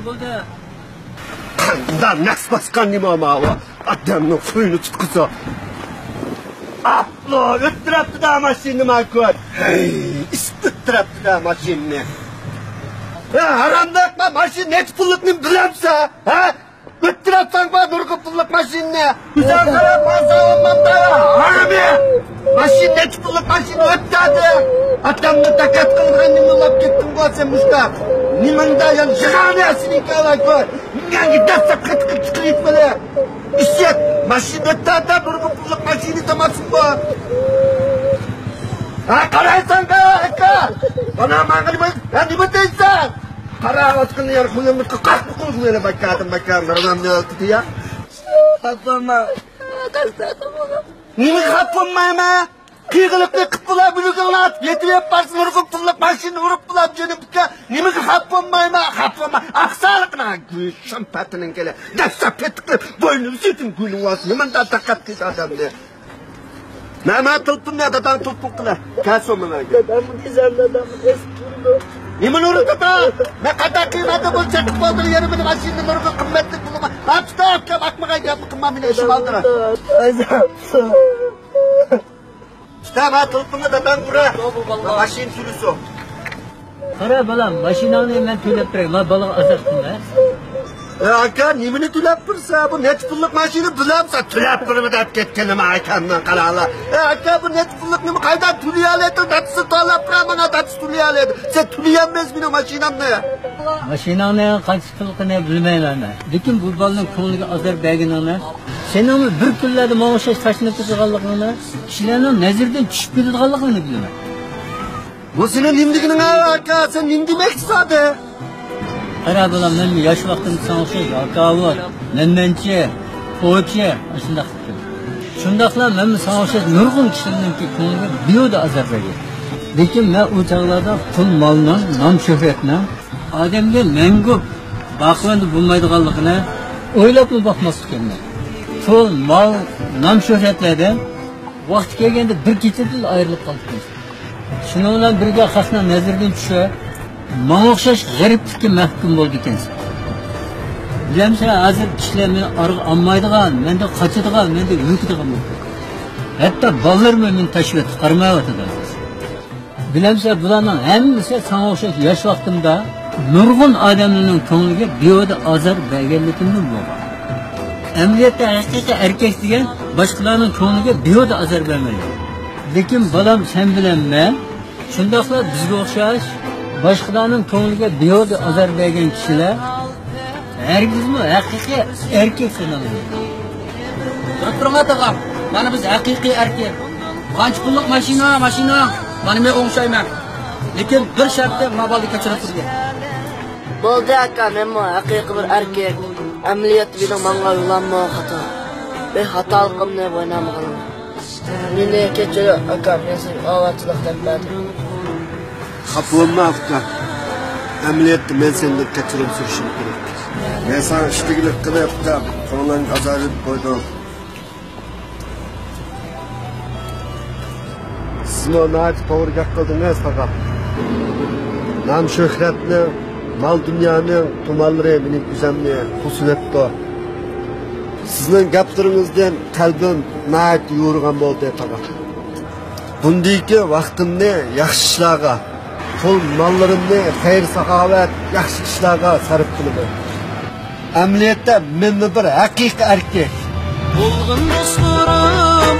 bo'ldi? Qandan naqs baskan nima ama o? Adamning suyunu tutqusa. Aplo, o'ttiribdi-da mashinani ma'qul. Hey, istittiribdi-da mashinani. Haramdaq mashina nech pullikni bilamsa, ha? O'ttiribsan va nurg'ib pullik mashinani. Bizga qarab masallamda. Harami. Mashina nech pullik mashina o'tadi. Atamni takat qilganni yo'lab ketdim bo'lsam mustaq. Nimanda yan jig'anasini qalakoy. Menga dastlab qitqib chiqibdi. İşet, maşinette nurg'ib pullik mashina tamasin bor. Ha, qaraysan aka. Bana ma'qul, nima deysan? Qara o'tqin yer qo'limni qaqib qo'yib bakadim nima oldi-ya? Xatoma. Nima xatolmayman? Qiyg'iliqni qilib bular bulug'lab, yetib yaparsin nurg'ib pullik mashina urib bular jenibga. Nima xatolmayman? Xatolma. Aqsaliqni go'shim patining kela. Dasta petqib, bo'ynini setin gulni olsin. Nimanda taqat kes odamni. Nima tilpimni dadam tilpib qila. Kasomlarga. Dadam dizarlardan esturdi. Nima uribdi? Men qanday qiymati bo'lsa qilib yerimni mashina nurg'ib qimmatli pulga. Hatto aqmaga gap qilma meni ishim oldirar. Stama tilpimni dadam ura. Mashina sürüsü. Qara balam, mashinani men to'lab turay. Men balaga azor qilma. Aka, nimani to'lab tursa, bu net pullik mashina bilamsa, to'lab turib deb ketganimi akamdan qarala. Aka, bu net pullik nima qaydan to'layoladi? Datsi to'lab turaman, datsi to'layoladi. Sen to'layolmaysiz meni mashinamni. Mashinani qancha pulligini bilmayman. Lekin bu bolaning ko'ngliga azor berganini, sening bir kunlarda menga o'xshash tashnib turganligini, kishilarning nazardan tushib ketadiganligini bilaman. Bu senin nimligini aka, sen nim demoqchisiz? Qara balam, men yosh vaqtimda sana o'xshash aka, menmanchi, qo'chi, shunday qildim. Shundaqlar men sana o'xshash nurg'un kishilarning ko'ngliga beyo'da azor bergan. Lekin men u chaqlarda pul molni, nom shuhratni odamga mangu baquvvat bo'lmaydiganligini o'ylab boqmaslikman. Pul, mol, nom shuhratlardan vaqt kelganda bir kechada ayrilib qoldim. Shuning bilan birga xalqning nazaridan tushib, menga o'xshash g'ariblikka mahkum bo'ldi ekansiz. Bilamsan, hozir kishilar meni orqa olmaydigan, menda qochadigan, menda yuradigan bo'ldi. Hatto bolalarım meni tashlab qarmayotdi. Bilamsan, bularning hammasi sana o'xshash yosh vaqtimda nurg'un odamlarning ko'ngliga beyo'da azor berganligimdan bo'lgan. Amaliyotda haqiqiy erkak degan boshqalarning ko'ngliga beyo'da azor bermaydi. Lekin balam sen bilan men shundaqla bizga o'xshash boshqalarning ko'ngliga beyo'da azor bergan kishilar hargizmi haqiqiy erkak sanaladi. Turma mana biz haqiqiy erkak. Qancha pullik mashina, mana men o'xshayman. Lekin bir shartda mobilni kechirib turgan. Bo'ldi aka, men haqiqiy bir erkak. Amaliyot bilan menga yo'lanma xato. Ben xatoligimni o'ynamadim. Meni kechir aka, men sen ovatchilikdan berdim. Xafa aka. Amaliyotda men seni kechirim surishim kerak. Men sana ishtigilik qilib, qo'ldan azorib qo'ydim. Sizlarni to'g'ri gap qildingiz faqat. Nam shuhratni, mal dunyoning tumallari mening ko'zimni xusunatda. Sizning gaplaringizdan qalbim nayt yo'rg'an bo'ldi faqat. Bundagi vaqtimni yaxshi ishlarga, pul mollarimni xayr saxovat, yaxshi ishlarga sarf qilaman. Amaliyotda men bir haqiqiy erkak. Bo'lg'in do'stlarim